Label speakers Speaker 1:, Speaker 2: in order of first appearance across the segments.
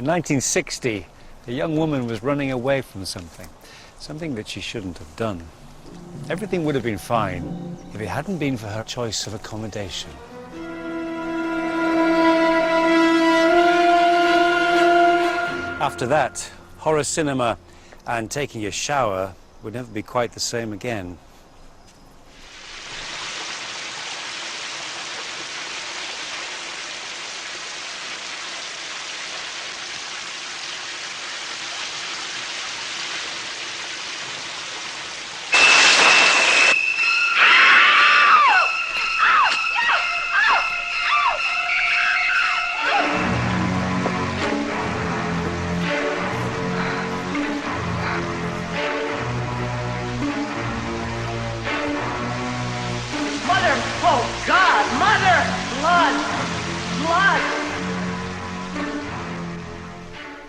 Speaker 1: In 1960, a young woman was running away from something that she shouldn't have done. Everything would have been fine if it hadn't been for her choice of accommodation. After that, horror cinema and taking a shower would never be quite the same again.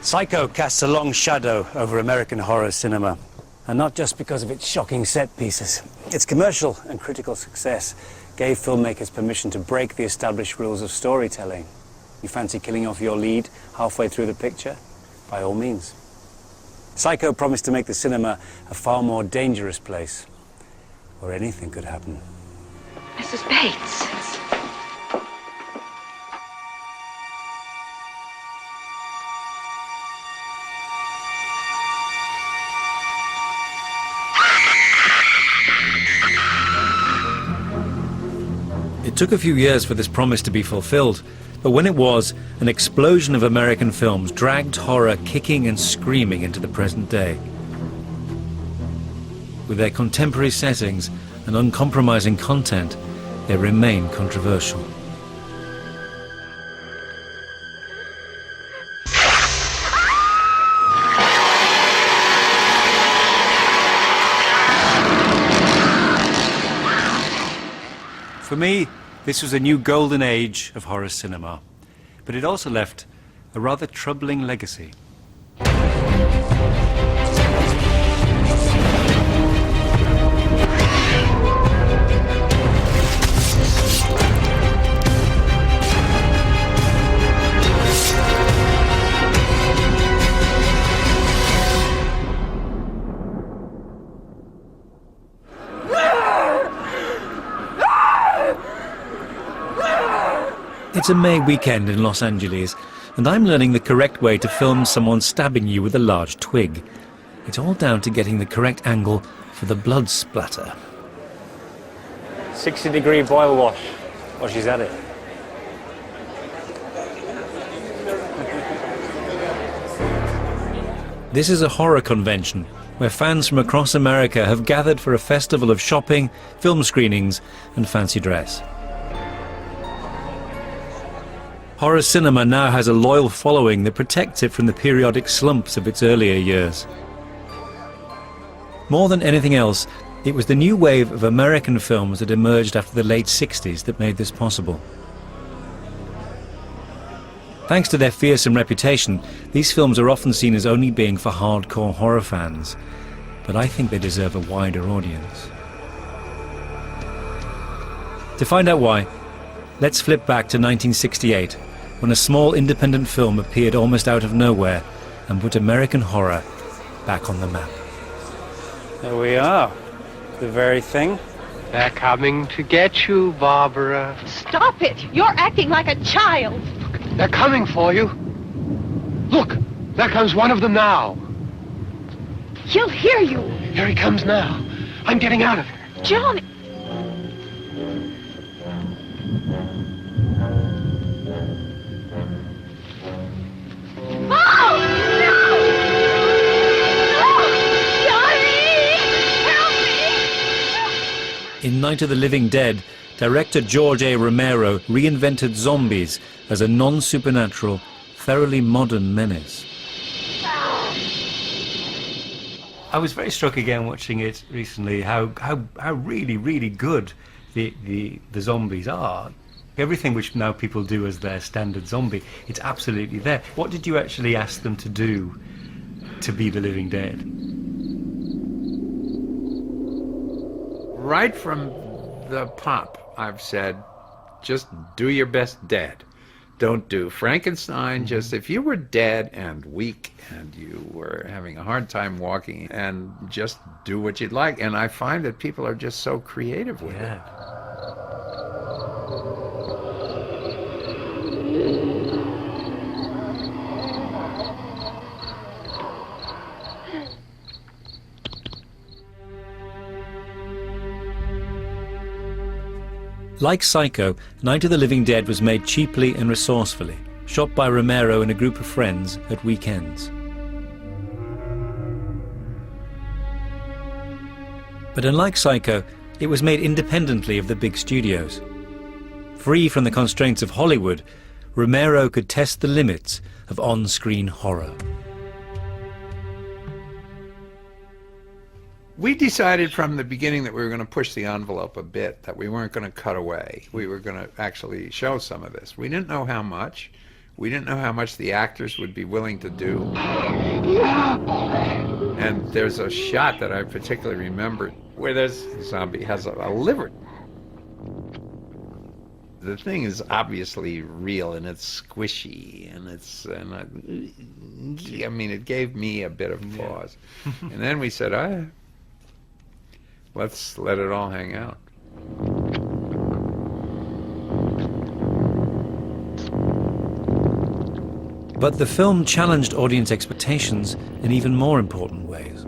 Speaker 1: Psycho casts a long shadow over American horror cinema, and not just because of its shocking set pieces. Its commercial and critical success gave filmmakers permission to break the established rules of storytelling. You fancy killing off your lead halfway through the picture? By all means. Psycho promised to make the cinema a far more dangerous place, where anything could happen.
Speaker 2: Mrs. Bates.
Speaker 3: It took a few years for this promise to be fulfilled, but when it was, an explosion of American films dragged horror kicking and screaming into the present day. With their contemporary settings and uncompromising content, they remain controversial.
Speaker 1: For me, this was a new golden age of horror cinema, but it also left a rather troubling legacy.
Speaker 3: It's a May weekend in Los Angeles, and I'm learning the correct way to film someone stabbing you with a large twig. It's all down to getting the correct angle for the blood splatter.
Speaker 1: 60-degree boil wash, while she's at it.
Speaker 3: This is a horror convention where fans from across America have gathered for a festival of shopping, film screenings, and fancy dress. Horror cinema now has a loyal following that protects it from the periodic slumps of its earlier years. More than anything else, it was the new wave of American films that emerged after the late 60s that made this possible. Thanks to their fearsome reputation, these films are often seen as only being for hardcore horror fans, but I think they deserve a wider audience. To find out why, let's flip back to 1968, when a small independent film appeared almost out of nowhere and put American horror back on the map.
Speaker 1: There we are, the very thing.
Speaker 4: They're coming to get you, Barbara.
Speaker 2: Stop it! You're acting like a child.
Speaker 4: They're coming for you. Look, there comes one of them now.
Speaker 2: He'll hear you.
Speaker 4: Here he comes now. I'm getting out of here.
Speaker 2: Johnny.
Speaker 3: In Night of the Living Dead, director George A. Romero reinvented zombies as a non-supernatural, thoroughly modern menace.
Speaker 1: I was very struck again watching it recently how really, really good the zombies are. Everything which now people do as their standard zombie, it's absolutely there. What did you actually ask them to do to be the Living Dead?
Speaker 5: Right from the pop, I've said, just do your best dead. don't do. Frankenstein, just if you were dead and weak and you were having a hard time walking, and just do what you'd like. And I find that people are just so creative with it.
Speaker 3: Like Psycho, Night of the Living Dead was made cheaply and resourcefully, shot by Romero and a group of friends at weekends. But unlike Psycho, it was made independently of the big studios. Free from the constraints of Hollywood, Romero could test the limits of on-screen horror.
Speaker 5: We decided from the beginning that we were going to push the envelope a bit, that we weren't going to cut away. We were going to actually show some of this. We didn't know how much. We didn't know how much the actors would be willing to do. And there's a shot that I particularly remember where this zombie has a liver. The thing is obviously real, and it's squishy, and I mean, it gave me a bit of pause. And then we said, let's let it all hang out.
Speaker 3: But the film challenged audience expectations in even more important ways.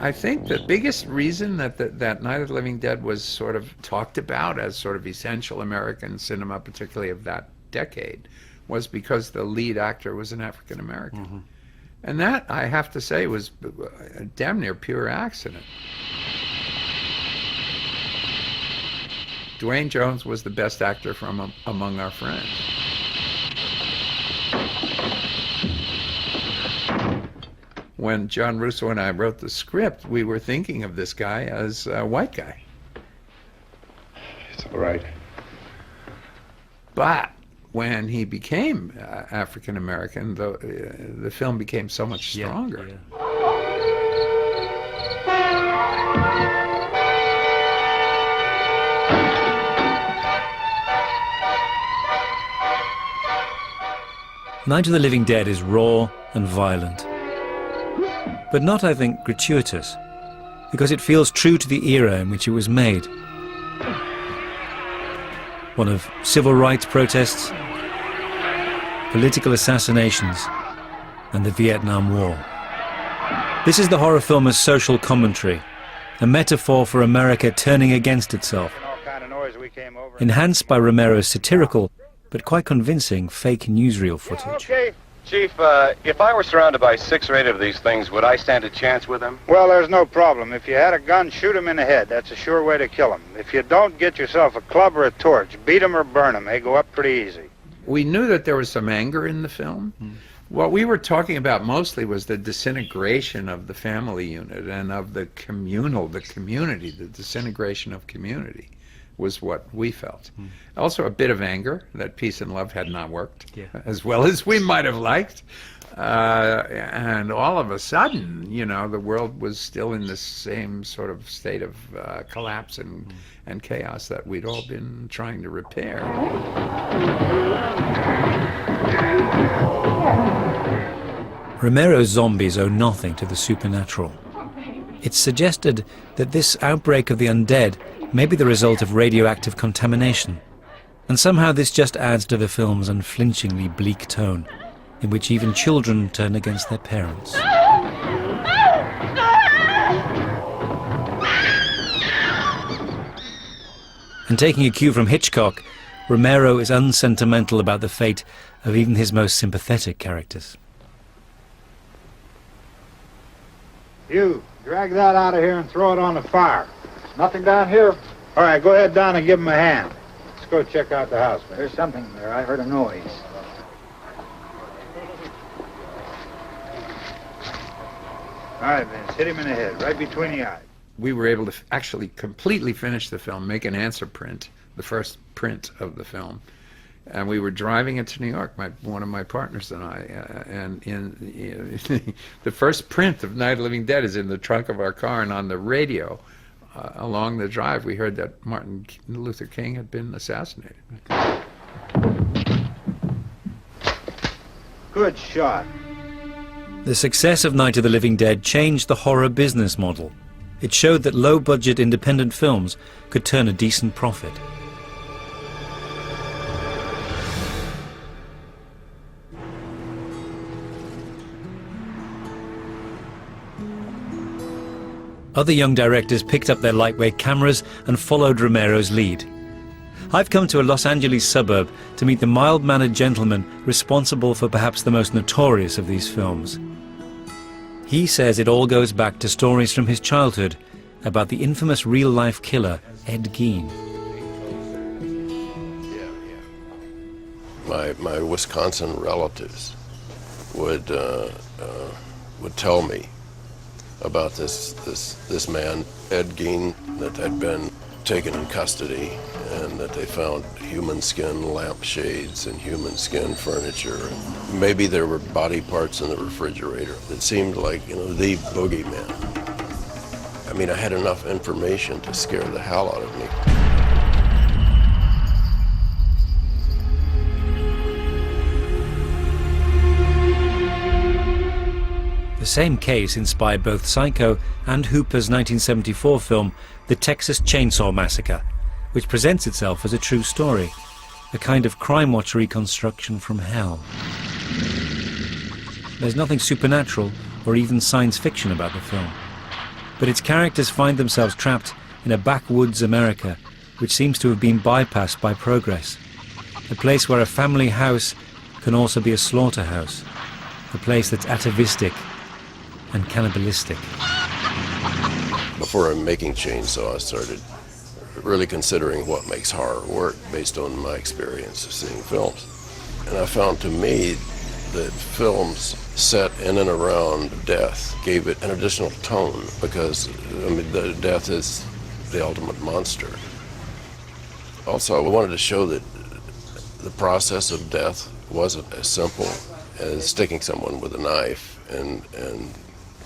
Speaker 5: I think the biggest reason that Night of the Living Dead was sort of talked about as sort of essential American cinema, particularly of that decade, was because the lead actor was an African American. Mm-hmm. And that, I have to say, was a damn near pure accident. Dwayne Jones was the best actor from among our friends. When John Russo and I wrote the script, we were thinking of this guy as a white guy.
Speaker 4: It's all right.
Speaker 5: But when he became African American, the film became so much stronger.
Speaker 3: Yeah. Night of the Living Dead is raw and violent, but not, I think, gratuitous, because it feels true to the era in which it was made. One of civil rights protests, political assassinations, and the Vietnam War. This is the horror film as social commentary, a metaphor for America turning against itself, enhanced by Romero's satirical but quite convincing fake newsreel footage.
Speaker 6: Okay. Chief, if I were surrounded by 6 or 8 of these things, would I stand a chance with them?
Speaker 7: Well, there's no problem. If you had a gun, shoot them in the head. That's a sure way to kill them. If you don't, get yourself a club or a torch. Beat them or burn them. They go up pretty easy.
Speaker 5: We knew that there was some anger in the film. What we were talking about mostly was the disintegration of the family unit and of the community, the disintegration of community was what we felt. Also a bit of anger that peace and love had not worked as well as we might have liked. And all of a sudden, you know, the world was still in the same sort of state of collapse and chaos that we'd all been trying to repair.
Speaker 3: Romero's zombies owe nothing to the supernatural. It's suggested that this outbreak of the undead may be the result of radioactive contamination, and somehow this just adds to the film's unflinchingly bleak tone, in which even children turn against their parents. And taking a cue from Hitchcock, Romero is unsentimental about the fate of even his most sympathetic characters.
Speaker 7: You, drag that out of here and throw it on the fire. Nothing down here. All right, go ahead down and give him a hand. Let's go check out the house, man.
Speaker 8: There's something there. I heard a noise.
Speaker 7: All right, Vince, hit him in the head, right between the eyes.
Speaker 5: We were able to actually completely finish the film, make an answer print, the first print of the film. And we were driving it to New York, one of my partners and I, and the first print of Night of the Living Dead is in the trunk of our car, and on the radio, along the drive, we heard that Martin Luther King had been assassinated.
Speaker 7: Good shot.
Speaker 3: The success of Night of the Living Dead changed the horror business model. It showed that low-budget independent films could turn a decent profit. Other young directors picked up their lightweight cameras and followed Romero's lead. I've come to a Los Angeles suburb to meet the mild-mannered gentleman responsible for perhaps the most notorious of these films. He says it all goes back to stories from his childhood about the infamous real-life killer, Ed Gein.
Speaker 9: My Wisconsin relatives would tell me about this man, Ed Gein, that had been taken in custody, and that they found human skin lampshades and human skin furniture. Maybe there were body parts in the refrigerator. It seemed like, the boogeyman. I mean, I had enough information to scare the hell out of me.
Speaker 3: The same case inspired both Psycho and Hooper's 1974 film, The Texas Chainsaw Massacre, which presents itself as a true story, a kind of Crime Watch reconstruction from hell. There's nothing supernatural or even science fiction about the film, but its characters find themselves trapped in a backwoods America which seems to have been bypassed by progress, a place where a family house can also be a slaughterhouse, a place that's atavistic and cannibalistic.
Speaker 9: Before I'm making Chainsaw, I started really considering what makes horror work based on my experience of seeing films. And I found, to me, that films set in and around death gave it an additional tone, because, the death is the ultimate monster. Also, I wanted to show that the process of death wasn't as simple as sticking someone with a knife and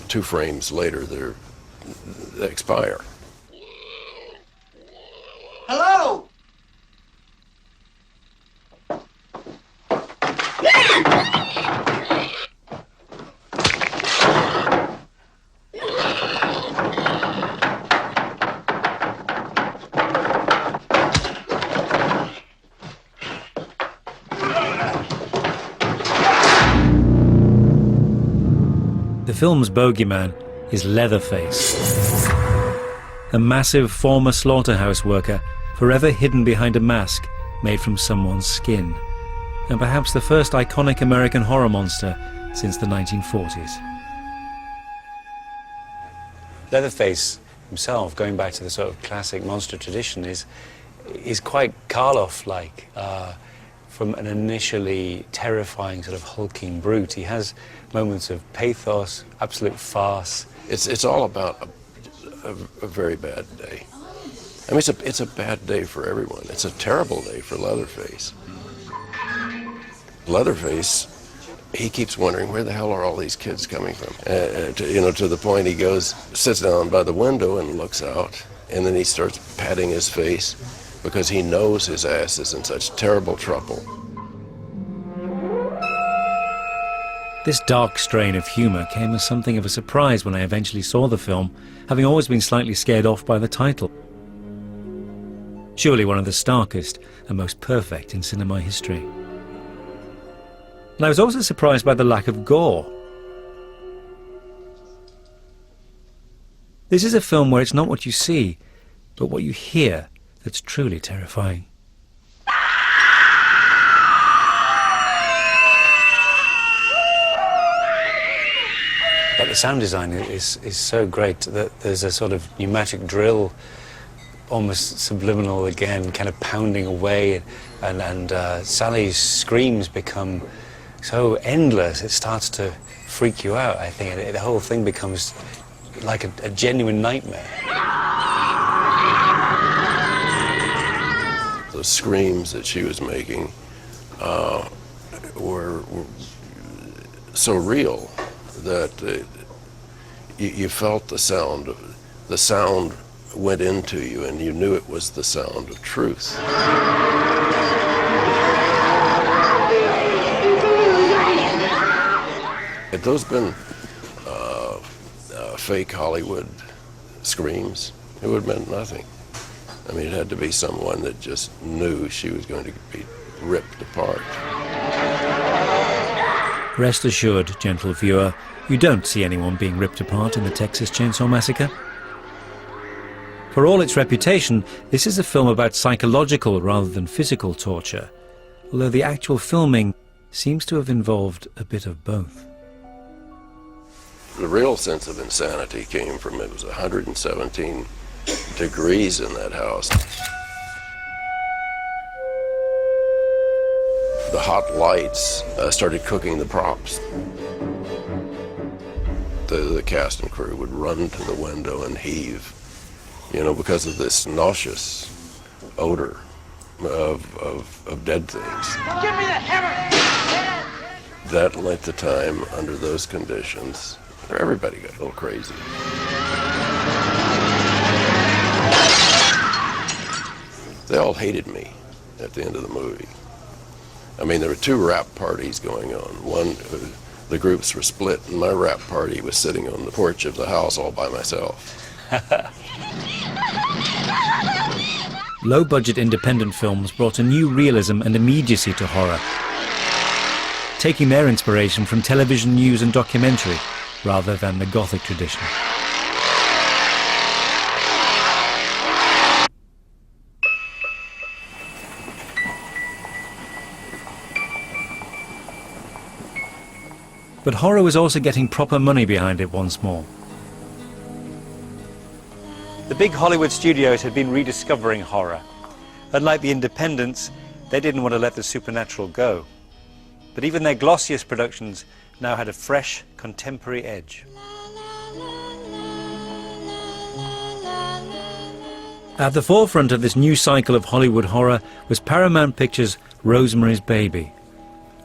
Speaker 9: 2 frames later they expire.
Speaker 10: Hello?
Speaker 3: The film's bogeyman is Leatherface, a massive former slaughterhouse worker forever hidden behind a mask made from someone's skin, and perhaps the first iconic American horror monster since the 1940s.
Speaker 1: Leatherface himself, going back to the sort of classic monster tradition, is quite Karloff-like. From an initially terrifying sort of hulking brute, he has moments of pathos, absolute farce.
Speaker 9: It's all about a very bad day. I mean, it's a bad day for everyone. It's a terrible day for Leatherface. Leatherface, he keeps wondering, where the hell are all these kids coming from? To the point he sits down by the window and looks out, and then he starts patting his face because he knows his ass is in such terrible trouble.
Speaker 3: This dark strain of humour came as something of a surprise when I eventually saw the film, having always been slightly scared off by the title. Surely one of the starkest and most perfect in cinema history. And I was also surprised by the lack of gore. This is a film where it's not what you see, but what you hear that's truly terrifying.
Speaker 1: But the sound design is so great that there's a sort of pneumatic drill, almost subliminal again, kind of pounding away, and Sally's screams become so endless, it starts to freak you out, I think. The whole thing becomes like a genuine nightmare.
Speaker 9: The screams that she was making were so real that you felt the sound went into you and you knew it was the sound of truth. Had those been fake Hollywood screams, it would have meant nothing. I mean, it had to be someone that just knew she was going to be ripped apart.
Speaker 3: Rest assured, gentle viewer, you don't see anyone being ripped apart in the Texas Chainsaw Massacre. For all its reputation, this is a film about psychological rather than physical torture, although the actual filming seems to have involved a bit of both.
Speaker 9: The real sense of insanity came from it was 117 degrees in that house. The hot lights started cooking the props. The cast and crew would run to the window and heave, you know, because of this nauseous odor of dead things.
Speaker 10: Give me the hammer!
Speaker 9: That length of time under those conditions, everybody got a little crazy. They all hated me at the end of the movie. I mean, there were two rap parties going on. One, the groups were split, and my rap party was sitting on the porch of the house all by myself.
Speaker 3: Low-budget independent films brought a new realism and immediacy to horror, taking their inspiration from television news and documentary rather than the Gothic tradition. But horror was also getting proper money behind it once more.
Speaker 1: The big Hollywood studios had been rediscovering horror. Unlike the independents, they didn't want to let the supernatural go. But even their glossiest productions now had a fresh, contemporary edge.
Speaker 3: At the forefront of this new cycle of Hollywood horror was Paramount Pictures' Rosemary's Baby.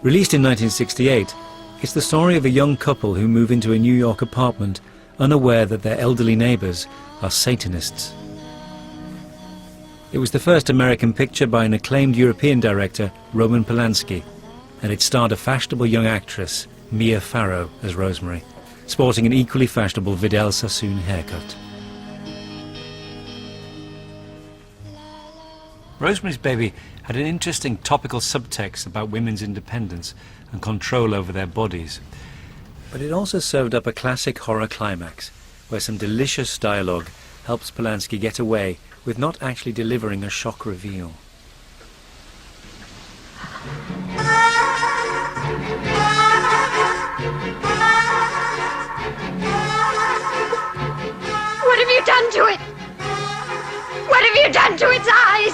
Speaker 3: Released in 1968, it's the story of a young couple who move into a New York apartment unaware that their elderly neighbors are Satanists. It was the first American picture by an acclaimed European director, Roman Polanski, and it starred a fashionable young actress, Mia Farrow, as Rosemary, sporting an equally fashionable Vidal Sassoon haircut.
Speaker 1: Rosemary's Baby had an interesting topical subtext about women's independence and control over their bodies.
Speaker 3: But it also served up a classic horror climax, where some delicious dialogue helps Polanski get away with not actually delivering a shock reveal.
Speaker 2: What have you done to it? What have you done to its eyes?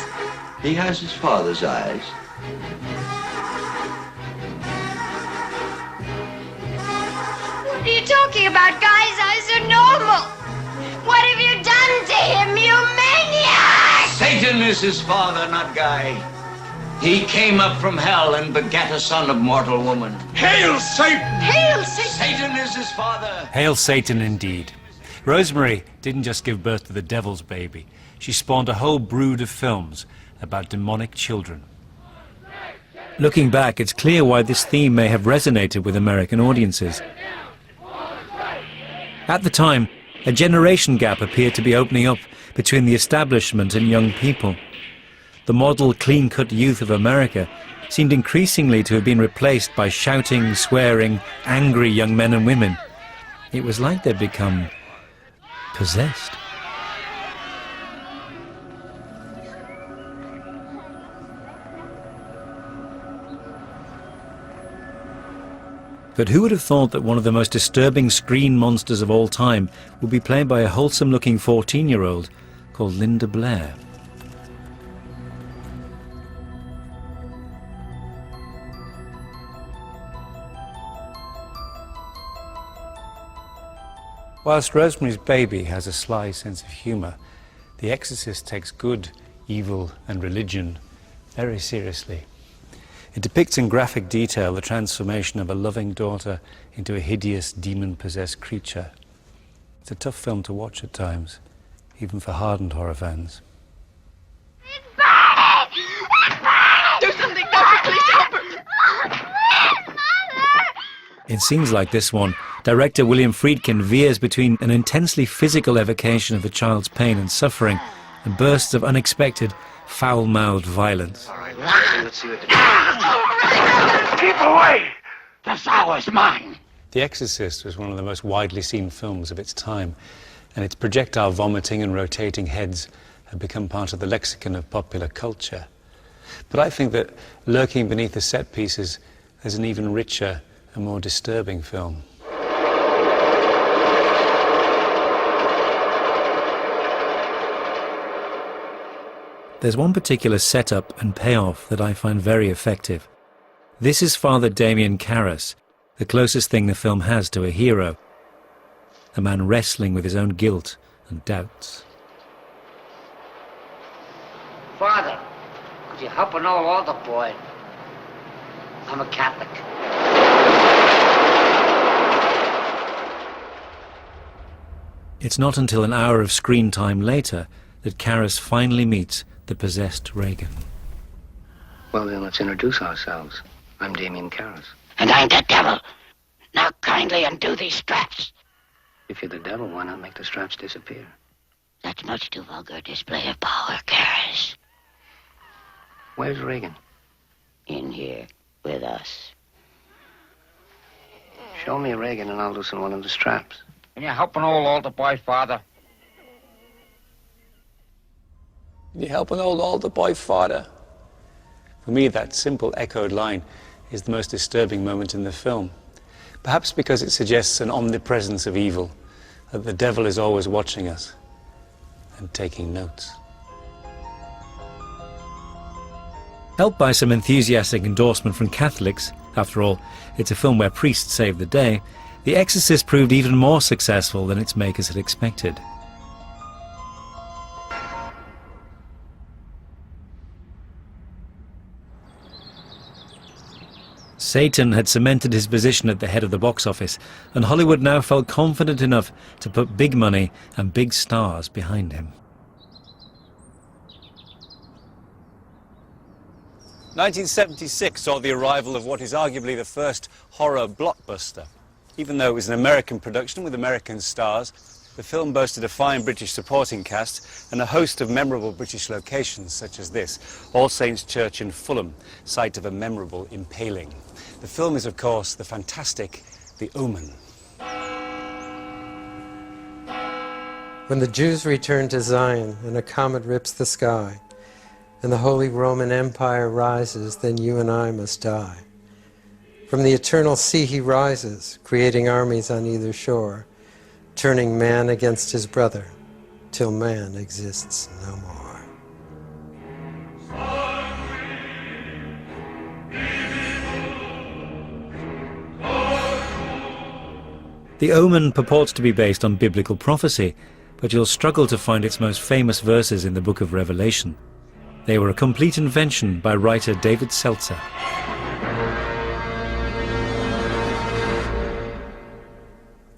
Speaker 11: He has his father's eyes.
Speaker 2: What are you talking about? Guy's eyes are normal. What have you done to him, you maniac?
Speaker 11: Satan is his father, not Guy. He came up from hell and begat a son of mortal woman.
Speaker 10: Hail Satan!
Speaker 2: Hail Satan!
Speaker 11: Satan is his father.
Speaker 1: Hail Satan indeed. Rosemary didn't just give birth to the devil's baby. She spawned a whole brood of films about demonic children.
Speaker 3: Looking back, it's clear why this theme may have resonated with American audiences. At the time, a generation gap appeared to be opening up between the establishment and young people. The model clean-cut youth of America seemed increasingly to have been replaced by shouting, swearing, angry young men and women. It was like they'd become possessed. But who would have thought that one of the most disturbing screen monsters of all time would be played by a wholesome-looking 14-year-old called Linda Blair?
Speaker 1: Whilst Rosemary's Baby has a sly sense of humour, The Exorcist takes good, evil and religion very seriously. It depicts in graphic detail the transformation of a loving daughter into a hideous demon-possessed creature. It's a tough film to watch at times, even for hardened horror fans.
Speaker 2: It's burning! It's burning!
Speaker 12: Do something, Doctor, please help her!
Speaker 2: Please, Mother!
Speaker 3: In scenes like this one, director William Friedkin veers between an intensely physical evocation of the child's pain and suffering and bursts of unexpected, foul-mouthed violence.
Speaker 11: All right, let's see what keep away! The sow is mine!
Speaker 1: The Exorcist was one of the most widely seen films of its time, and its projectile vomiting and rotating heads have become part of the lexicon of popular culture. But I think that lurking beneath the set pieces is an even richer and more disturbing film.
Speaker 3: There's one particular setup and payoff that I find very effective. This is Father Damien Karras, the closest thing the film has to a hero, a man wrestling with his own guilt and doubts.
Speaker 11: Father, could you help an old altar boy? I'm a Catholic.
Speaker 3: It's not until an hour of screen time later that Karras finally meets the possessed Reagan.
Speaker 11: Well, then let's introduce ourselves. I'm Damien Karras. And I'm the devil. Now kindly undo these straps. If you're the devil, why not make the straps disappear? That's much too vulgar a display of power, Karras. Where's Reagan? In here, with us. Show me Reagan and I'll loosen one of the straps. Can you help an old altar boy, Father?
Speaker 1: Can you help an old altar boy, Father? For me, that simple echoed line is the most disturbing moment in the film. Perhaps because it suggests an omnipresence of evil, that the devil is always watching us and taking notes.
Speaker 3: Helped by some enthusiastic endorsement from Catholics, after all, it's a film where priests save the day, The Exorcist proved even more successful than its makers had expected. Satan had cemented his position at the head of the box office, and Hollywood now felt confident enough to put big money and big stars behind him.
Speaker 1: 1976 saw the arrival of what is arguably the first horror blockbuster. Even though it was an American production with American stars, the film boasted a fine British supporting cast and a host of memorable British locations such as this, All Saints Church in Fulham, site of a memorable impaling. The film is, of course, the fantastic The Omen.
Speaker 13: When the Jews return to Zion and a comet rips the sky, and the Holy Roman Empire rises, then you and I must die. From the eternal sea he rises, creating armies on either shore, turning man against his brother, till man exists no more.
Speaker 3: The Omen purports to be based on biblical prophecy, but you'll struggle to find its most famous verses in the book of Revelation. They were a complete invention by writer David Seltzer.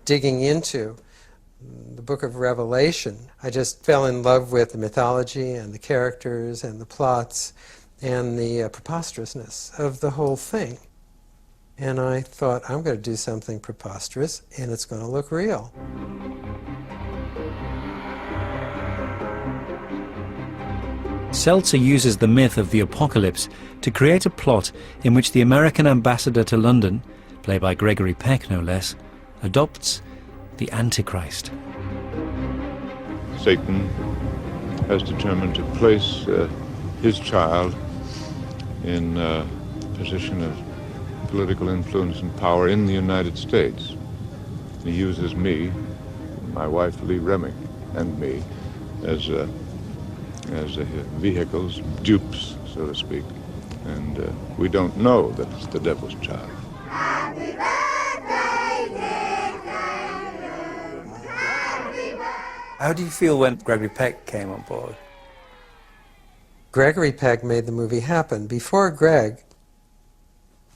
Speaker 13: Digging into the book of Revelation, I just fell in love with the mythology and the characters and the plots and the preposterousness of the whole thing. And I thought, I'm going to do something preposterous and it's going to look real.
Speaker 3: Seltzer uses the myth of the apocalypse to create a plot in which the American ambassador to London, played by Gregory Peck no less, adopts the Antichrist.
Speaker 14: Satan has determined to place his child in a position of political influence and power in the United States. He uses me, my wife Lee Remick, and me as vehicles, dupes, so to speak. And we don't know that it's the devil's child.
Speaker 1: How do you feel when Gregory Peck came on board?
Speaker 13: Gregory Peck made the movie happen. Before Greg,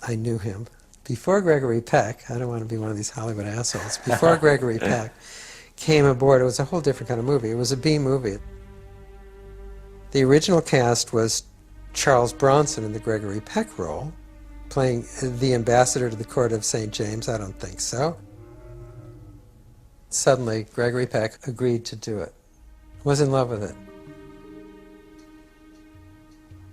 Speaker 13: I knew him. Before Gregory Peck, I don't want to be one of these Hollywood assholes, before Gregory Peck came aboard, it was a whole different kind of movie. It was a B movie. The original cast was Charles Bronson in the Gregory Peck role, playing the ambassador to the court of St. James. I don't think so. Suddenly, Gregory Peck agreed to do it. Was in love with it.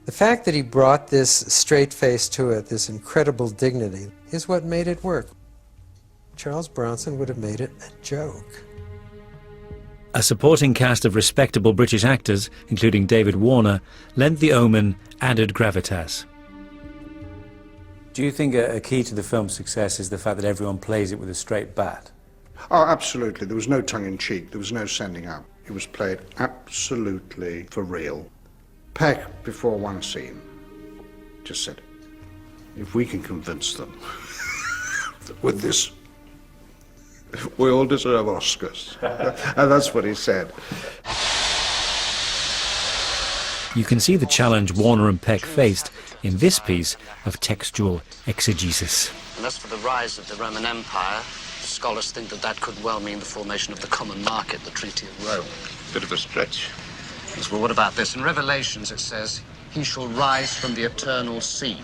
Speaker 13: The fact that he brought this straight face to it, this incredible dignity, is what made it work. Charles Bronson would have made it a joke.
Speaker 3: A supporting cast of respectable British actors, including David Warner, lent The Omen added gravitas.
Speaker 1: Do you think a key to the film's success is the fact that everyone plays it with a straight bat?
Speaker 15: Oh, absolutely. There was no tongue-in-cheek. There was no sending out. It was played absolutely for real. Peck, before one scene, just said, if we can convince them with this, we all deserve Oscars. And that's what he said.
Speaker 3: You can see the challenge Warner and Peck faced in this piece of textual exegesis.
Speaker 11: And as for the rise of the Roman Empire, scholars think that that could well mean the formation of the common market, the Treaty of Rome.
Speaker 15: Bit of a stretch.
Speaker 11: Yes, well, what about this? In Revelations it says, he shall rise from the eternal sea.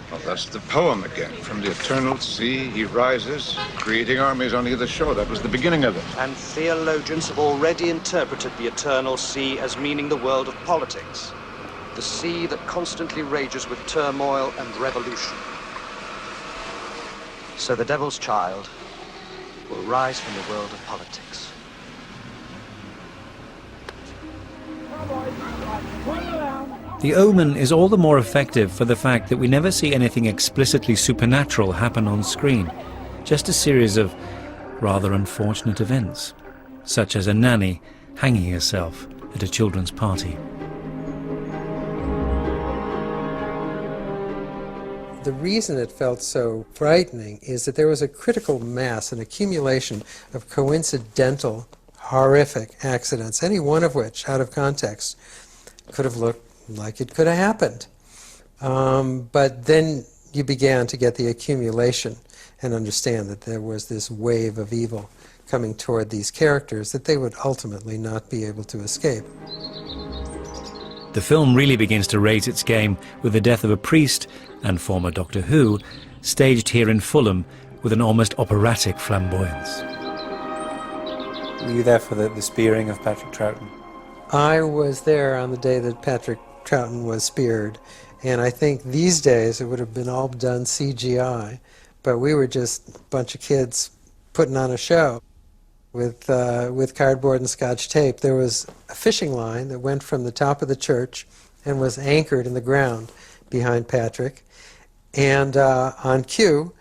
Speaker 14: Well, that's the poem again. From the eternal sea he rises, creating armies on either shore. That was the beginning of it.
Speaker 16: And theologians have already interpreted the eternal sea as meaning the world of politics. The sea that constantly rages with turmoil and revolution. So the devil's child will rise from the world of politics.
Speaker 3: The Omen is all the more effective for the fact that we never see anything explicitly supernatural happen on screen, just a series of rather unfortunate events, such as a nanny hanging herself at a children's party.
Speaker 13: The reason it felt so frightening is that there was a critical mass, an accumulation of coincidental, horrific accidents, any one of which, out of context, could have looked like it could have happened. But then you began to get the accumulation and understand that there was this wave of evil coming toward these characters that they would ultimately not be able to escape.
Speaker 3: The film really begins to raise its game with the death of a priest and former Doctor Who, staged here in Fulham with an almost operatic flamboyance.
Speaker 1: Were you there for the spearing of Patrick Troughton?
Speaker 13: I was there on the day that Patrick Troughton was speared, and I think these days it would have been all done CGI, but we were just a bunch of kids putting on a show with cardboard and Scotch tape. There was a fishing line that went from the top of the church and was anchored in the ground behind Patrick, and on cue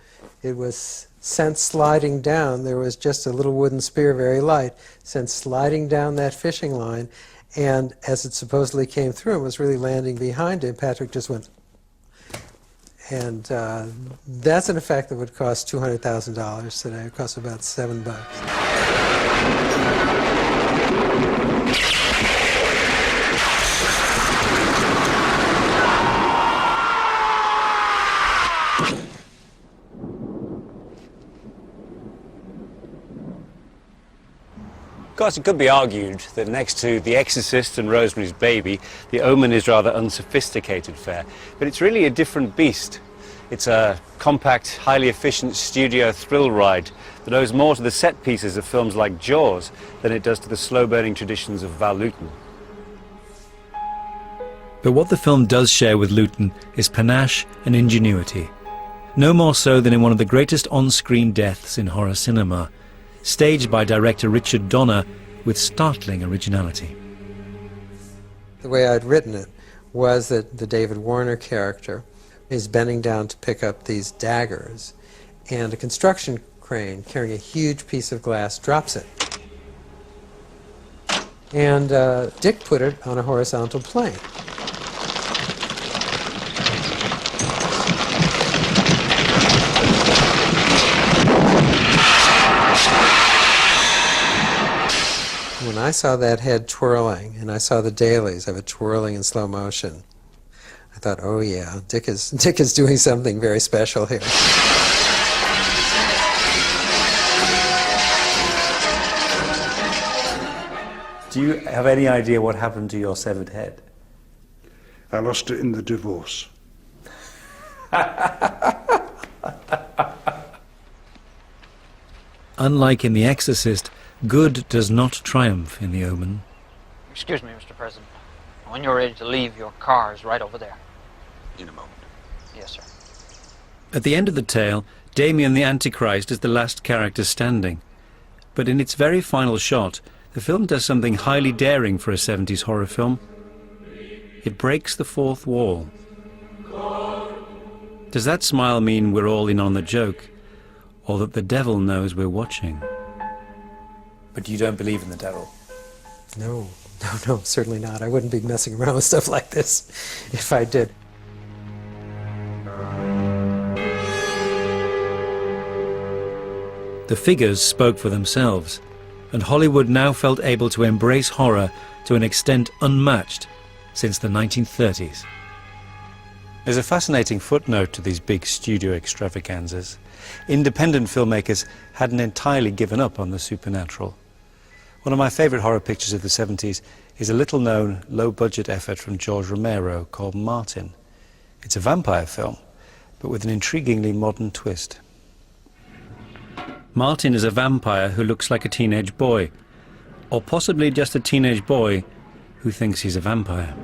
Speaker 13: it was sent sliding down. There was just a little wooden spear, very light, sent sliding down that fishing line, and as it supposedly came through and was really landing behind him, Patrick just went. And that's an effect that would cost $200,000 today. It costs about $7.
Speaker 1: Of course, it could be argued that next to The Exorcist and Rosemary's Baby, The Omen is rather unsophisticated fare, but it's really a different beast. It's a compact, highly efficient studio thrill ride that owes more to the set pieces of films like Jaws than it does to the slow-burning traditions of Val Lewton.
Speaker 3: But what the film does share with Lewton is panache and ingenuity, no more so than in one of the greatest on-screen deaths in horror cinema, staged by director Richard Donner with startling originality.
Speaker 13: The way I'd written it was that the David Warner character is bending down to pick up these daggers, and a construction crane carrying a huge piece of glass drops it. And Dick put it on a horizontal plane. When I saw that head twirling, and I saw the dailies of it twirling in slow motion, I thought, oh yeah, Dick is doing something very special here.
Speaker 1: Do you have any idea what happened to your severed head?
Speaker 15: I lost it in the divorce.
Speaker 3: Unlike in The Exorcist, good does not triumph in The Omen.
Speaker 17: Excuse me, Mr. President. When you're ready to leave, your car is right over there.
Speaker 18: In a moment.
Speaker 17: Yes, sir.
Speaker 3: At the end of the tale, Damien the Antichrist is the last character standing. But in its very final shot, the film does something highly daring for a 70s horror film. It breaks the fourth wall. Does that smile mean we're all in on the joke, or that the devil knows we're watching?
Speaker 1: But you don't believe in the devil?
Speaker 13: No, certainly not. I wouldn't be messing around with stuff like this if I did.
Speaker 3: The figures spoke for themselves, and Hollywood now felt able to embrace horror to an extent unmatched since the 1930s.
Speaker 1: There's a fascinating footnote to these big studio extravaganzas. Independent filmmakers hadn't entirely given up on the supernatural. One of my favourite horror pictures of the 70s is a little-known, low-budget effort from George Romero called Martin. It's a vampire film, but with an intriguingly modern twist.
Speaker 3: Martin is a vampire who looks like a teenage boy, or possibly just a teenage boy who thinks he's a vampire.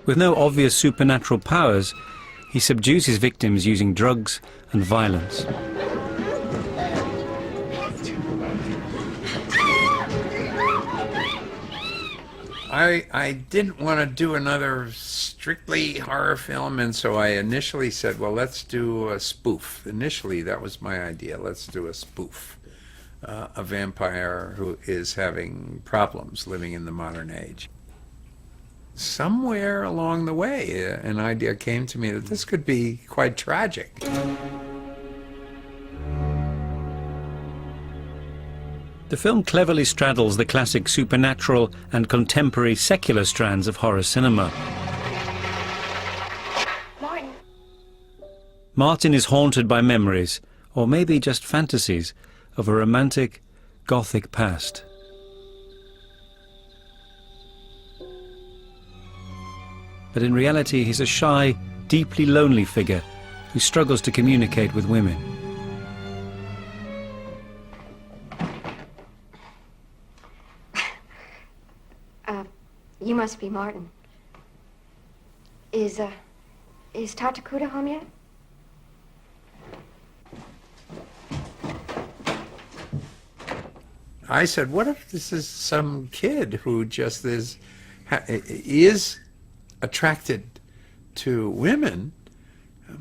Speaker 3: With no obvious supernatural powers, he subdues his victims using drugs and violence.
Speaker 5: I didn't want to do another strictly horror film, and so I initially said, well, let's do a spoof. Initially, that was my idea. Let's do a spoof. A vampire who is having problems living in the modern age. Somewhere along the way, an idea came to me that this could be quite tragic.
Speaker 3: The film cleverly straddles the classic supernatural and contemporary secular strands of horror cinema. Martin is haunted by memories, or maybe just fantasies, of a romantic, gothic past. But in reality, he's a shy, deeply lonely figure who struggles to communicate with women.
Speaker 19: You must be Martin. Is Tatakuta home yet?
Speaker 5: I said, what if this is some kid who just is attracted to women,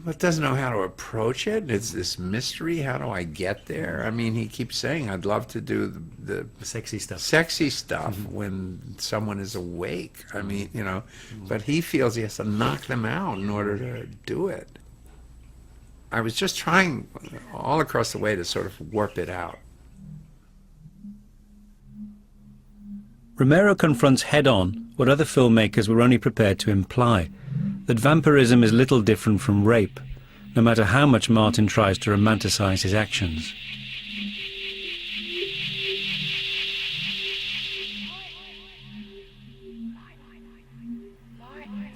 Speaker 5: but doesn't know how to approach it? It's this mystery. How do I get there? I mean, he keeps saying, I'd love to do the
Speaker 1: sexy stuff.
Speaker 5: Sexy stuff when someone is awake. I mean, you know, but he feels he has to knock them out in order to do it. I was just trying all across the way to sort of warp it out.
Speaker 3: Romero confronts head-on what other filmmakers were only prepared to imply, that vampirism is little different from rape, no matter how much Martin tries to romanticize his actions.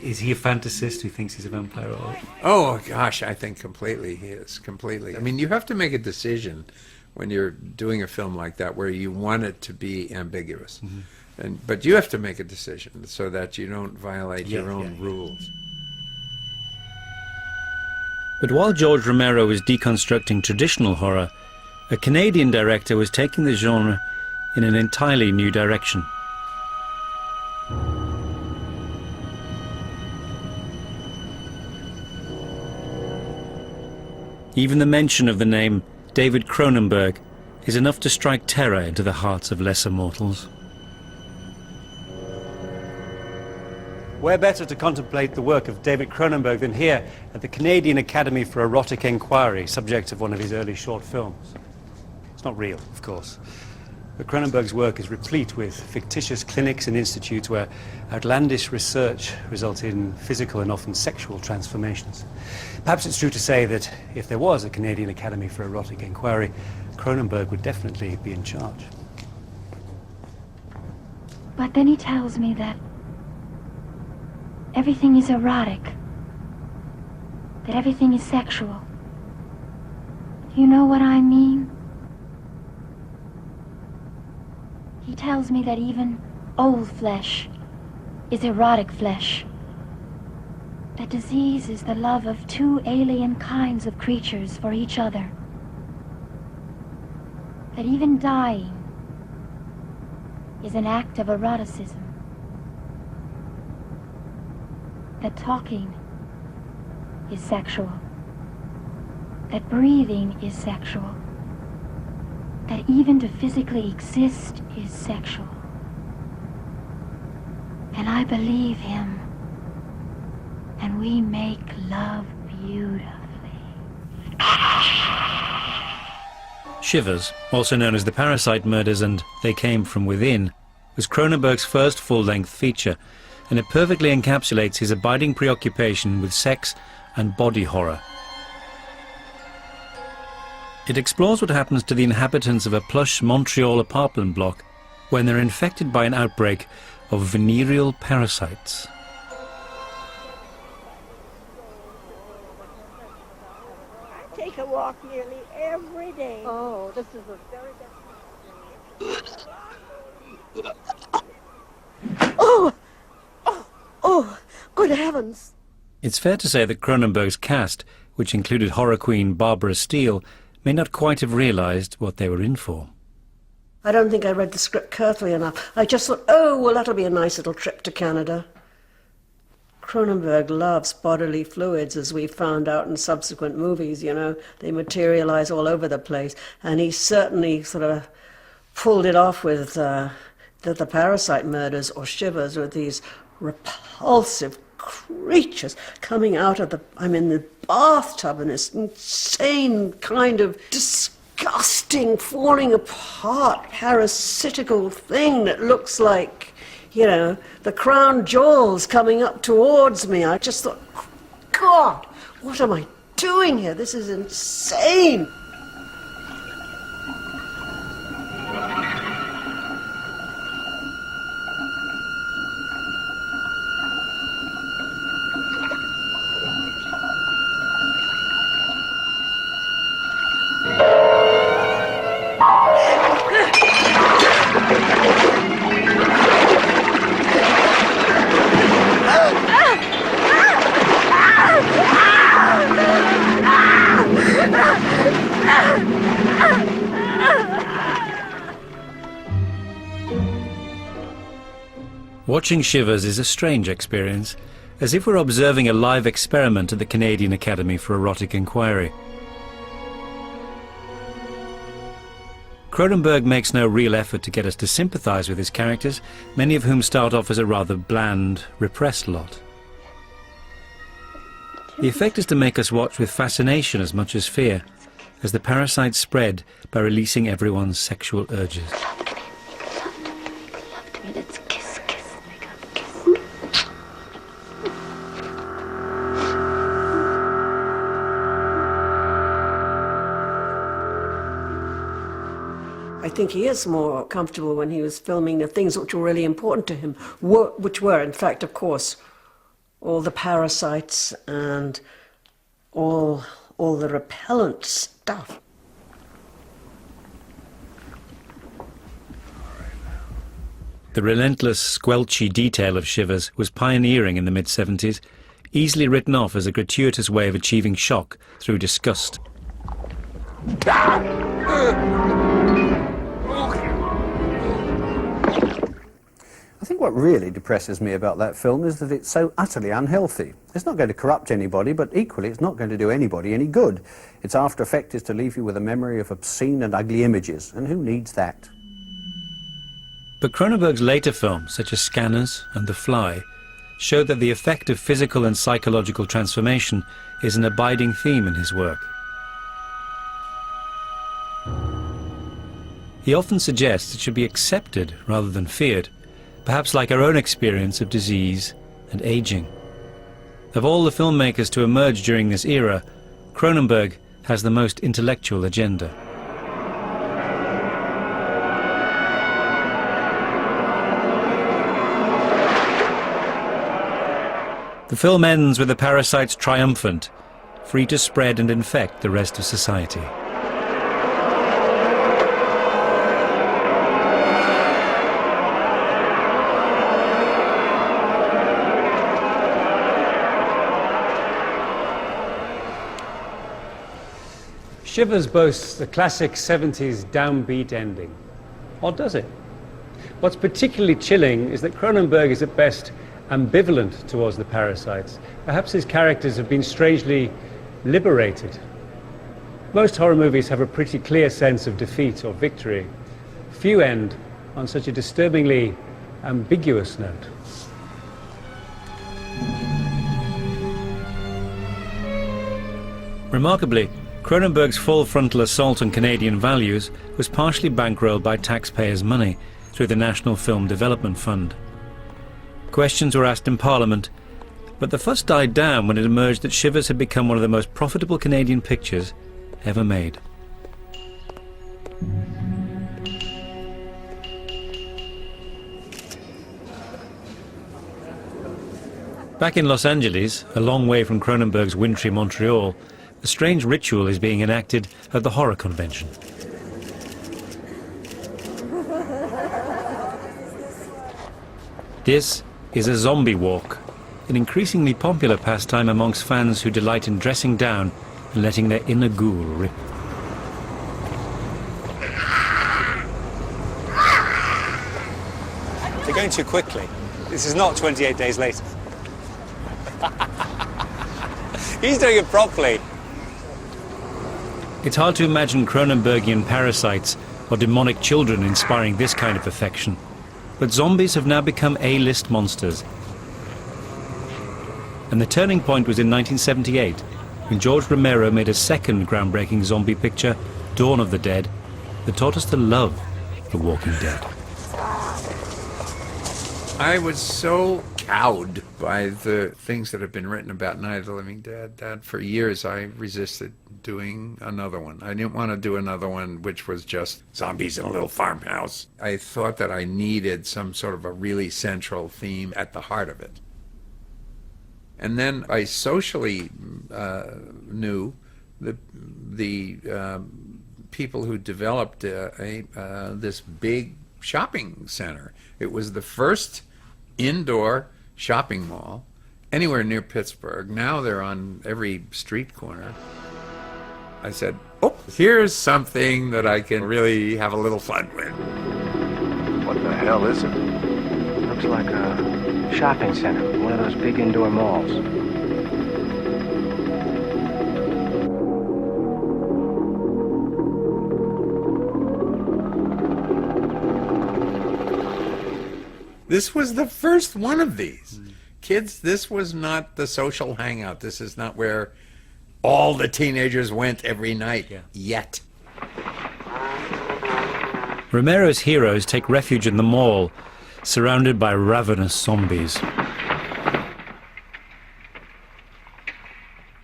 Speaker 1: Is he a fantasist who thinks he's a vampire?
Speaker 5: Oh, gosh, I think completely he is, completely. I mean, you have to make a decision when you're doing a film like that where you want it to be ambiguous. But you have to make a decision so that you don't violate your own rules.
Speaker 3: But while George Romero was deconstructing traditional horror, a Canadian director was taking the genre in an entirely new direction. Even the mention of the name David Cronenberg is enough to strike terror into the hearts of lesser mortals.
Speaker 1: Where better to contemplate the work of David Cronenberg than here at the Canadian Academy for Erotic Inquiry, subject of one of his early short films. It's not real, of course. But Cronenberg's work is replete with fictitious clinics and institutes where outlandish research results in physical and often sexual transformations. Perhaps it's true to say that if there was a Canadian Academy for Erotic Inquiry, Cronenberg would definitely be in charge.
Speaker 18: But then he tells me that everything is erotic, that everything is sexual. Do you know what I mean? He tells me that even old flesh is erotic flesh. That disease is the love of two alien kinds of creatures for each other. That even dying is an act of eroticism. That talking is sexual. That breathing is sexual. That even to physically exist is sexual. And I believe him. And we make love beautifully.
Speaker 3: Shivers, also known as The Parasite Murders and They Came From Within, was Cronenberg's first full-length feature, and it perfectly encapsulates his abiding preoccupation with sex and body horror. It explores what happens to the inhabitants of a plush Montreal apartment block when they're infected by an outbreak of venereal parasites.
Speaker 20: I take a walk nearly every day. Oh, this is a very good... Oh, good heavens.
Speaker 3: It's fair to say that Cronenberg's cast, which included horror queen Barbara Steele, may not quite have realised what they were in for.
Speaker 20: I don't think I read the script carefully enough. I just thought, oh, well, that'll be a nice little trip to Canada. Cronenberg loves bodily fluids, as we found out in subsequent movies, you know. They materialise all over the place. And he certainly sort of pulled it off with the Parasite Murders or Shivers, with these repulsive creatures coming out of the bathtub in this insane kind of disgusting, falling apart, parasitical thing that looks like, you know, the crown jewels coming up towards me. I just thought, God, what am I doing here? This is insane.
Speaker 3: Watching Shivers is a strange experience, as if we're observing a live experiment at the Canadian Academy for Erotic Inquiry. Cronenberg makes no real effort to get us to sympathise with his characters, many of whom start off as a rather bland, repressed lot. The effect is to make us watch with fascination as much as fear, as the parasites spread by releasing everyone's sexual urges.
Speaker 18: Let's kiss, kiss.
Speaker 20: I think he is more comfortable when he was filming the things which were really important to him, which were, in fact, of course, all the parasites and all the repellent stuff.
Speaker 3: The relentless, squelchy detail of Shivers was pioneering in the mid-70s, easily written off as a gratuitous way of achieving shock through disgust.
Speaker 21: I think what really depresses me about that film is that it's so utterly unhealthy. It's not going to corrupt anybody, but equally it's not going to do anybody any good. Its after effect is to leave you with a memory of obscene and ugly images, and who needs that?
Speaker 3: But Cronenberg's later films, such as Scanners and The Fly, showed that the effect of physical and psychological transformation is an abiding theme in his work. He often suggests it should be accepted rather than feared, perhaps like our own experience of disease and aging. Of all the filmmakers to emerge during this era, Cronenberg has the most intellectual agenda. The film ends with the parasites triumphant, free to spread and infect the rest of society.
Speaker 1: Shivers boasts the classic 70s downbeat ending. Or does it? What's particularly chilling is that Cronenberg is at best ambivalent towards the parasites. Perhaps his characters have been strangely liberated. Most horror movies have a pretty clear sense of defeat or victory. Few end on such a disturbingly ambiguous note.
Speaker 3: Remarkably, Cronenberg's full frontal assault on Canadian values was partially bankrolled by taxpayers' money through the National Film Development Fund. Questions were asked in Parliament, but the fuss died down when it emerged that Shivers had become one of the most profitable Canadian pictures ever made. Back in Los Angeles, a long way from Cronenberg's wintry Montreal, a strange ritual is being enacted at the horror convention. This is a zombie walk, an increasingly popular pastime amongst fans who delight in dressing down and letting their inner ghoul rip.
Speaker 1: You're going too quickly. This is not 28 days later. He's doing it properly.
Speaker 3: It's hard to imagine Cronenbergian parasites or demonic children inspiring this kind of affection, but zombies have now become A-list monsters. And the turning point was in 1978, when George Romero made a second groundbreaking zombie picture, Dawn of the Dead, that taught us to love The Walking Dead.
Speaker 5: I was so cowed by the things that have been written about Night of the Living Dead that for years I resisted doing another one. I didn't want to do another one which was just zombies in a little farmhouse. I thought that I needed some sort of a really central theme at the heart of it. And then I socially knew the people who developed this big shopping center. It was the first indoor shopping mall anywhere near Pittsburgh. Now they're on every street corner. I said, oh, here's something that I can really have a little fun with.
Speaker 11: What the hell is it? Looks like a shopping center, one of those big indoor malls.
Speaker 5: This was the first one of these. Kids, this was not the social hangout. This is not where all the teenagers went every night yet.
Speaker 3: Romero's heroes take refuge in the mall, surrounded by ravenous zombies.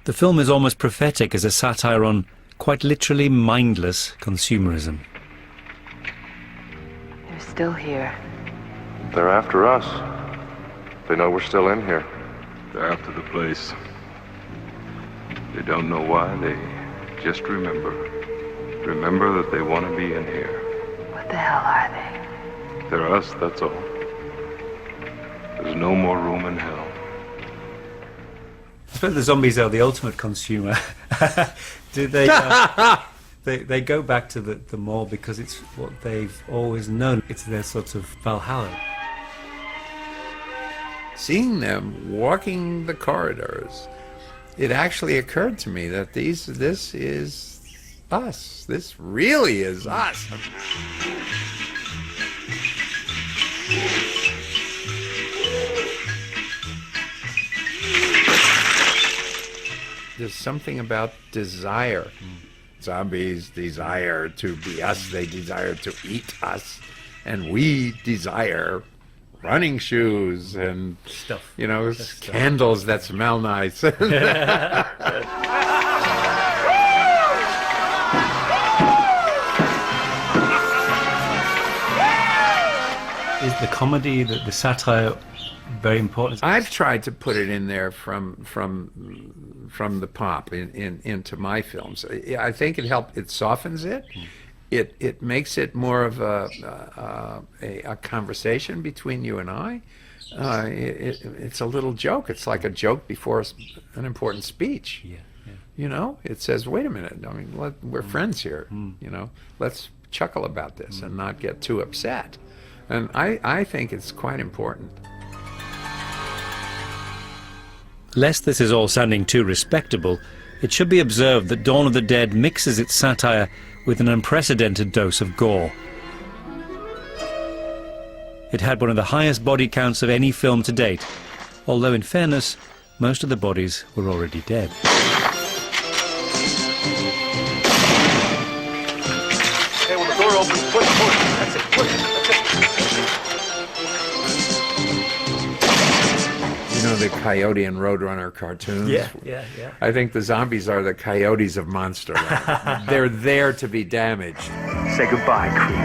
Speaker 3: The film is almost prophetic as a satire on, quite literally, mindless consumerism.
Speaker 4: They're still here.
Speaker 22: They're after us. They know we're still in here.
Speaker 14: They're after the place. They don't know why, they just remember. Remember that they want to be in here.
Speaker 4: What the hell are they?
Speaker 14: They're us, that's all. There's no more room in hell.
Speaker 1: I suppose the zombies are the ultimate consumer. Do they? They go back to the mall because it's what they've always known. It's their sort of Valhalla.
Speaker 5: Seeing them walking the corridors, it actually occurred to me that this is us. This really is us. There's something about desire. Zombies desire to be us. They desire to eat us. And we desire running shoes and
Speaker 3: stuff.
Speaker 5: You know, candles that smell nice.
Speaker 3: Is the comedy, the satire, very important?
Speaker 5: I've tried to put it in there from the pop into my films. I think it softens it. It makes it more of a conversation between you and I. It's a little joke. It's like a joke before an important speech.
Speaker 3: Yeah.
Speaker 5: You know, it says, wait a minute. I mean, we're friends here. You know, let's chuckle about this and not get too upset. And I think it's quite important.
Speaker 3: Lest this is all sounding too respectable, it should be observed that Dawn of the Dead mixes its satire with an unprecedented dose of gore. It had one of the highest body counts of any film to date, although in fairness, most of the bodies were already dead.
Speaker 10: Hey, when the door opens, push. That's it, push. That's it.
Speaker 5: You know the Coyote and Roadrunner cartoons?
Speaker 3: Yeah.
Speaker 5: I think the zombies are the coyotes of Monsterland. They're there to be damaged.
Speaker 10: Say goodbye, Creed.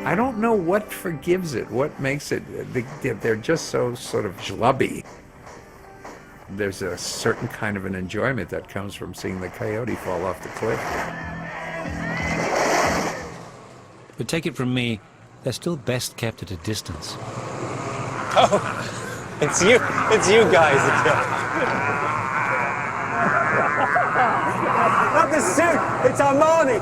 Speaker 5: I don't know what forgives it, what makes it, they're just so sort of schlubby. There's a certain kind of an enjoyment that comes from seeing the coyote fall off the cliff.
Speaker 3: But take it from me, they're still best kept at a distance.
Speaker 1: Oh, it's you guys. Not the suit, it's Armani.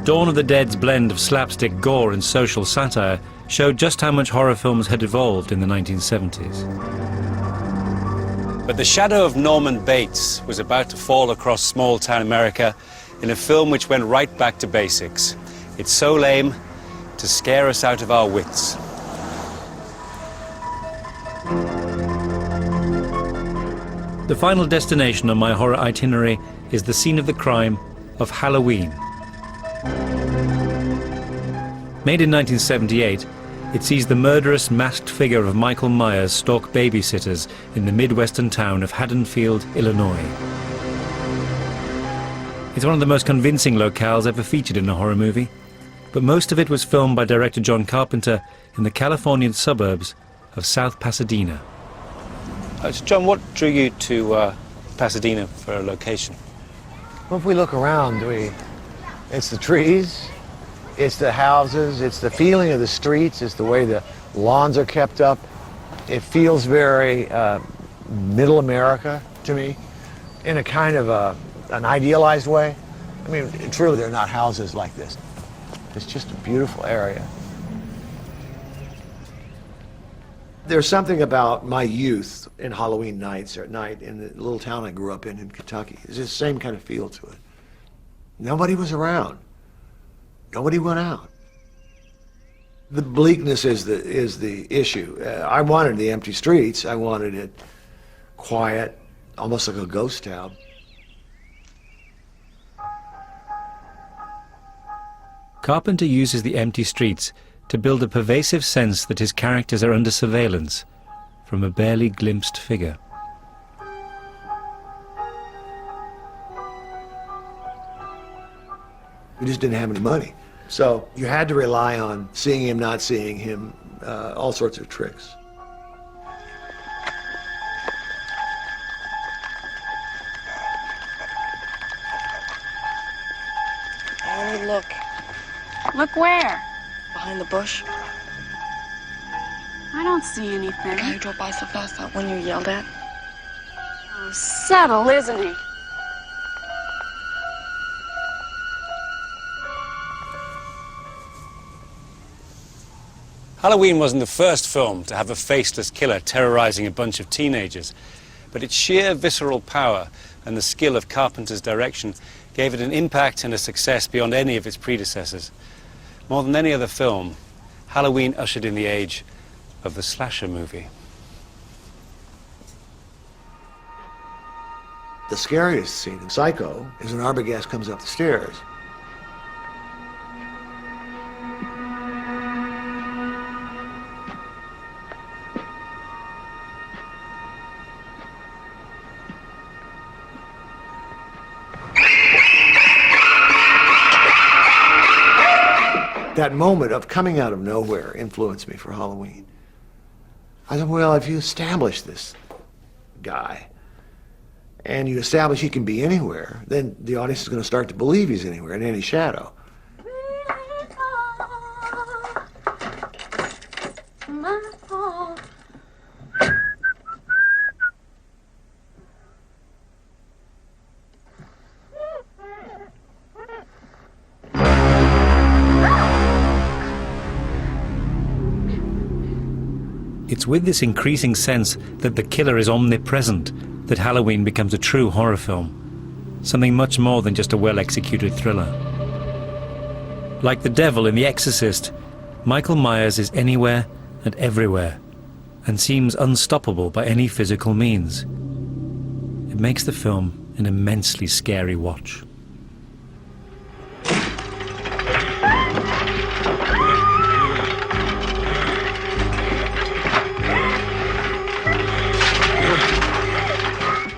Speaker 3: Dawn of the Dead's blend of slapstick gore and social satire showed just how much horror films had evolved in the 1970s.
Speaker 1: But the shadow of Norman Bates was about to fall across small-town America in a film which went right back to basics. It's so lame to scare us out of our wits.
Speaker 3: The final destination on my horror itinerary is the scene of the crime of Halloween. Made in 1978, it sees the murderous masked figure of Michael Myers stalk babysitters in the midwestern town of Haddonfield, Illinois. It's one of the most convincing locales ever featured in a horror movie, but most of it was filmed by director John Carpenter in the Californian suburbs of South Pasadena.
Speaker 1: John, what drew you to Pasadena for a location?
Speaker 6: Well, if we look around, it's the trees, it's the houses, it's the feeling of the streets, it's the way the lawns are kept up. It feels very middle America to me, in a kind of an idealized way. I mean, truly, they're not houses like this. It's just a beautiful area. There's something about my youth in Halloween nights or at night in the little town I grew up in Kentucky. There's the same kind of feel to it. Nobody was around. Nobody went out. The bleakness is the issue. I wanted the empty streets. I wanted it quiet, almost like a ghost town.
Speaker 3: Carpenter uses the empty streets to build a pervasive sense that his characters are under surveillance from a barely glimpsed figure.
Speaker 6: We just didn't have any money. So you had to rely on seeing him, not seeing him, all sorts of tricks.
Speaker 12: Let me look.
Speaker 8: Look where?
Speaker 12: Behind the bush.
Speaker 8: I don't see anything.
Speaker 12: The guy who drove by so fast, that one you yelled at.
Speaker 8: Oh, subtle, isn't he?
Speaker 1: Halloween wasn't the first film to have a faceless killer terrorizing a bunch of teenagers, but its sheer visceral power and the skill of Carpenter's direction gave it an impact and a success beyond any of its predecessors. More than any other film, Halloween ushered in the age of the slasher movie.
Speaker 6: The scariest scene in Psycho is when Arbogast comes up the stairs. That moment of coming out of nowhere influenced me for Halloween. I thought, well, if you establish this guy, and you establish he can be anywhere, then the audience is going to start to believe he's anywhere, in any shadow.
Speaker 3: It's with this increasing sense that the killer is omnipresent that Halloween becomes a true horror film, something much more than just a well-executed thriller. Like the devil in The Exorcist, Michael Myers is anywhere and everywhere, and seems unstoppable by any physical means. It makes the film an immensely scary watch.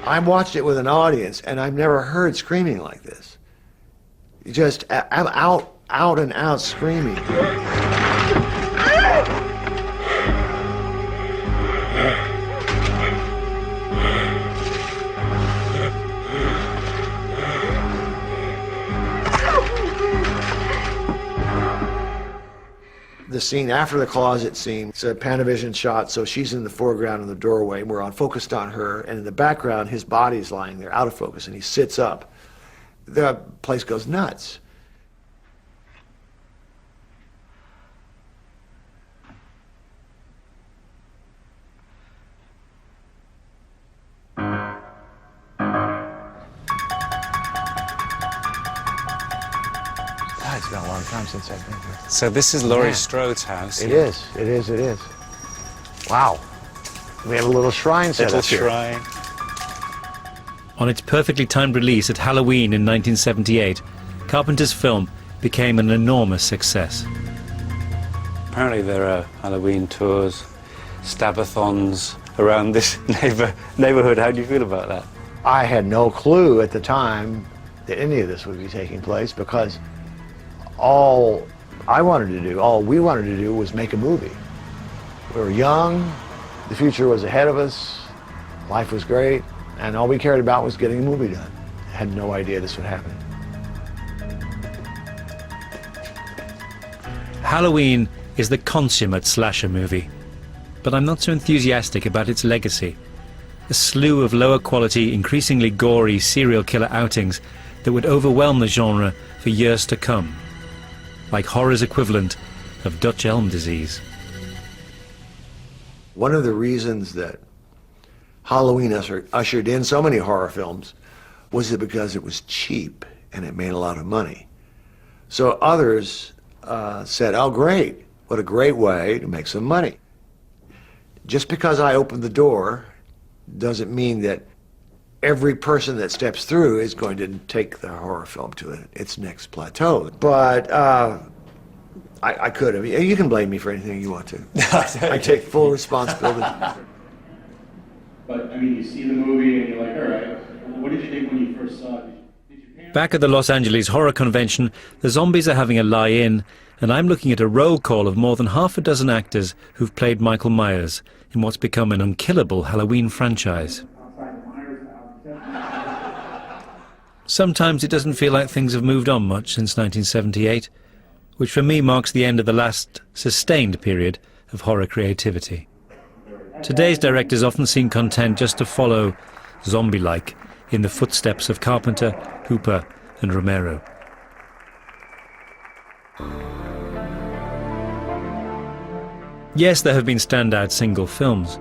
Speaker 6: I watched it with an audience, and I've never heard screaming like this. Just out and out screaming. The scene after the closet scene, it's a Panavision shot, so she's in the foreground in the doorway, and we're focused on her, and in the background his body's lying there out of focus, and he sits up. The place goes nuts.
Speaker 7: It's been a long time since I've been here.
Speaker 1: So this is Laurie Strode's house.
Speaker 6: It is. Wow. We have a little shrine set up here.
Speaker 1: Little shrine.
Speaker 3: On its perfectly timed release at Halloween in 1978, Carpenter's film became an enormous success.
Speaker 1: Apparently there are Halloween tours, stabathons around this neighborhood. How do you feel about that?
Speaker 6: I had no clue at the time that any of this would be taking place, because all we wanted to do was make a movie. We were young, the future was ahead of us, life was great, and all we cared about was getting a movie done. I had no idea this would happen.
Speaker 3: Halloween is the consummate slasher movie, but I'm not so enthusiastic about its legacy. A slew of lower quality, increasingly gory serial killer outings that would overwhelm the genre for years to come, like horror's equivalent of Dutch elm disease.
Speaker 6: One of the reasons that Halloween ushered in so many horror films was because it was cheap and it made a lot of money. So others said, oh great, what a great way to make some money. Just because I opened the door doesn't mean that every person that steps through is going to take the horror film to its next plateau. But I could have. You can blame me for anything you want to. I take full responsibility.
Speaker 9: But, I mean, you see the movie and you're like, all right, what did you think when you first saw it?
Speaker 3: Back at the Los Angeles Horror Convention, the zombies are having a lie-in, and I'm looking at a roll call of more than half a dozen actors who've played Michael Myers in what's become an unkillable Halloween franchise. Sometimes it doesn't feel like things have moved on much since 1978, which for me marks the end of the last sustained period of horror creativity. Today's directors often seem content just to follow, zombie-like, in the footsteps of Carpenter, Hooper and Romero. Yes, there have been standout single films,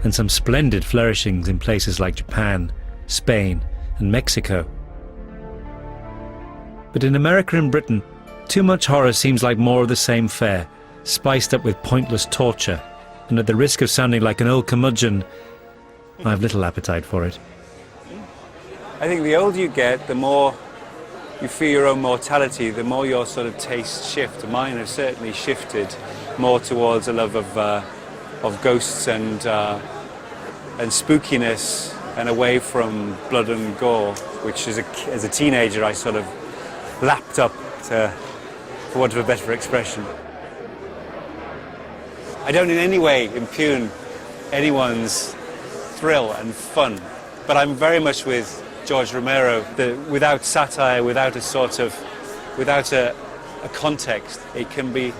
Speaker 3: and some splendid flourishings in places like Japan, Spain, and Mexico. But in America and Britain, too much horror seems like more of the same fare, spiced up with pointless torture, and at the risk of sounding like an old curmudgeon, I have little appetite for it.
Speaker 1: I think the older you get, the more you feel your own mortality, the more your sort of tastes shift. Mine have certainly shifted more towards a love of ghosts and spookiness, and away from blood and gore, which as a teenager I sort of lapped up to, for want of a better expression. I don't in any way impugn anyone's thrill and fun, but I'm very much with George Romero, that without satire, without a context, it can be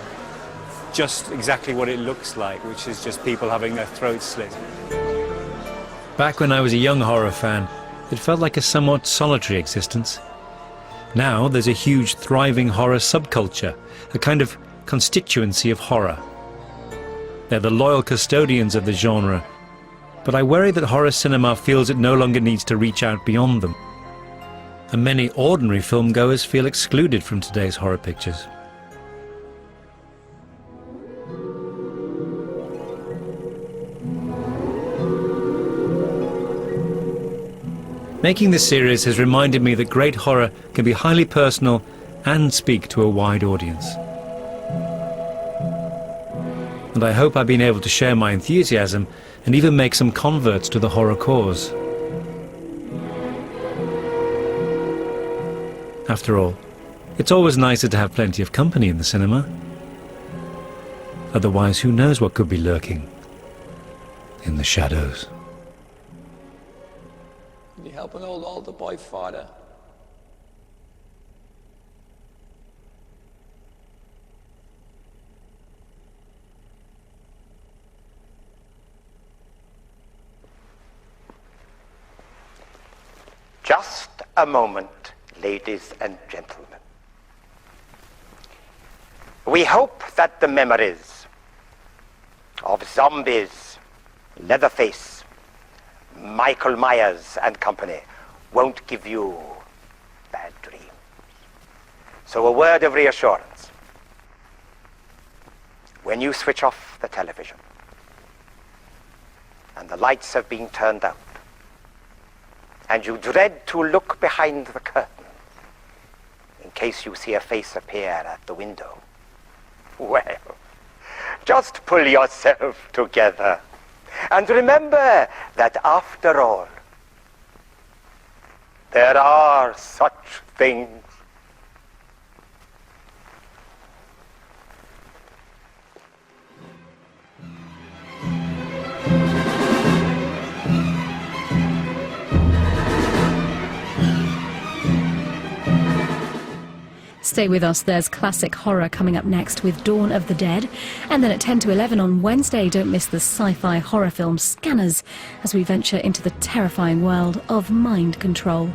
Speaker 1: just exactly what it looks like, which is just people having their throats slit.
Speaker 3: Back when I was a young horror fan, it felt like a somewhat solitary existence. Now there's a huge, thriving horror subculture, a kind of constituency of horror. They're the loyal custodians of the genre, but I worry that horror cinema feels it no longer needs to reach out beyond them. And many ordinary filmgoers feel excluded from today's horror pictures. Making this series has reminded me that great horror can be highly personal and speak to a wide audience. And I hope I've been able to share my enthusiasm and even make some converts to the horror cause. After all, it's always nicer to have plenty of company in the cinema. Otherwise, who knows what could be lurking in the shadows.
Speaker 2: Can you help an old altar boy, Father?
Speaker 16: Just a moment, ladies and gentlemen. We hope that the memories of zombies, Leatherface, Michael Myers and company won't give you bad dreams. So a word of reassurance. When you switch off the television and the lights have been turned out, and you dread to look behind the curtain in case you see a face appear at the window, well, just pull yourself together and remember that after all, there are such things.
Speaker 23: Stay with us, there's classic horror coming up next with Dawn of the Dead. And then at 10 to 11 on Wednesday, don't miss the sci-fi horror film Scanners as we venture into the terrifying world of mind control.